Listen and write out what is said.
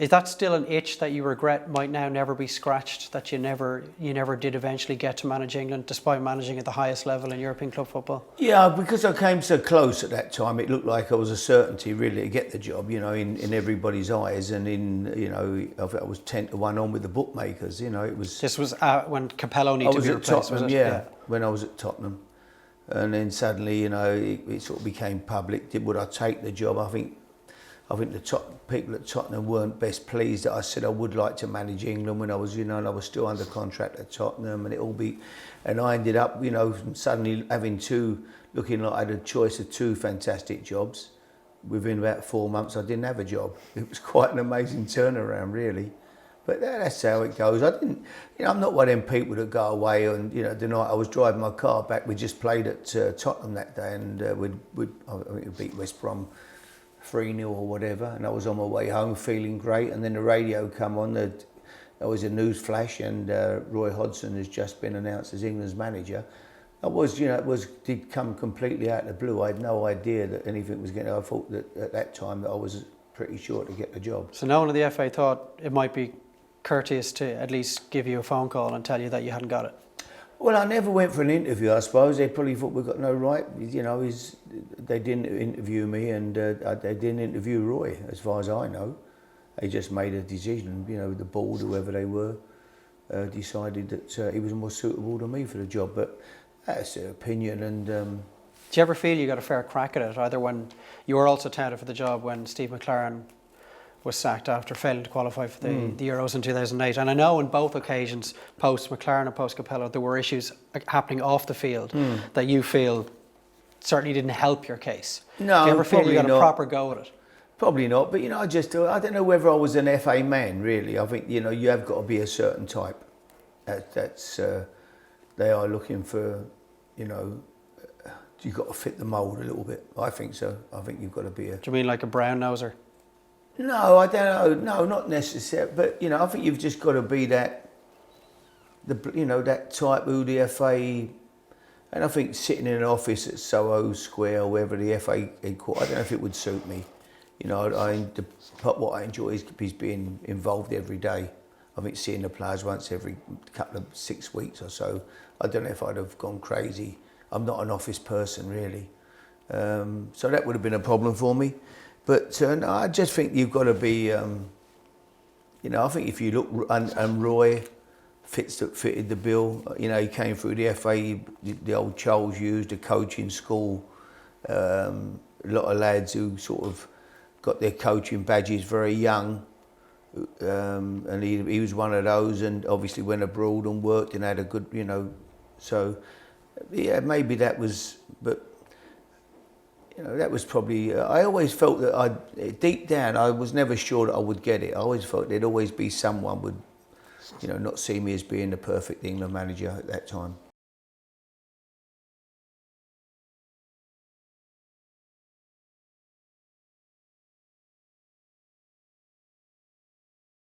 Is that still an itch that you regret might now never be scratched, that you never did eventually get to manage England, despite managing at the highest level in European club football? Yeah, because I came so close at that time, it looked like I was a certainty really to get the job, in everybody's eyes, and I was 10-1 on with the bookmakers, it was... This was when Capello needed to be replaced, Tottenham, was it? yeah, when I was at Tottenham. And then suddenly, it sort of became public. Would I take the job? I think the people at Tottenham weren't best pleased that I said I would like to manage England when I was, and I was still under contract at Tottenham, and I ended up, suddenly looking like I had a choice of two fantastic jobs. Within about 4 months, I didn't have a job. It was quite an amazing turnaround, really. But that's how it goes. I'm not one of them people that go away and, the night I was driving my car back, we just played at Tottenham that day, and I think we beat West Brom 3-0 or whatever, and I was on my way home feeling great, and then the radio come on, there was a news flash, and Roy Hodgson has just been announced as England's manager. Did come completely out of the blue. I had no idea that anything was going to. I thought that at that time that I was pretty sure to get the job. So no one in the FA thought it might be courteous to at least give you a phone call and tell you that you hadn't got it? Well, I never went for an interview, I suppose. They probably thought we've got no right. They didn't interview me, and they didn't interview Roy, as far as I know. They just made a decision, the board, whoever they were, decided that he was more suitable to me for the job. But that's their opinion. And do you ever feel you got a fair crack at it, either when you were also touted for the job when Steve McLaren was sacked after failing to qualify for the Euros in 2008. And I know on both occasions, post McLaren and post Capello, there were issues happening off the field that you feel certainly didn't help your case. No, do you ever feel you got a proper go at it? Probably not, but I don't know whether I was an FA man really. I think you have got to be a certain type. They are looking for, you've got to fit the mould a little bit. I think so. I think you've got to be a... Do you mean like a brown noser? No, I don't know. No, not necessarily. But I think you've just got to be that type who the FA. And I think sitting in an office at Soho Square or wherever the FA headquarters, I don't know if it would suit me. What I enjoy is being involved every day. I think seeing the players once every couple of 6 weeks or so. I don't know if I'd have gone crazy. I'm not an office person really, so that would have been a problem for me. But no, I just think you've got to be, I think if you look, and Roy fitted the bill, he came through the FA, the old Charles Hughes, the coaching school, a lot of lads who sort of got their coaching badges very young, and he was one of those, and obviously went abroad and worked and had a good, so yeah, maybe that was, but that was probably, I always felt that deep down, I was never sure that I would get it. I always felt there'd always be someone would, not see me as being the perfect England manager at that time.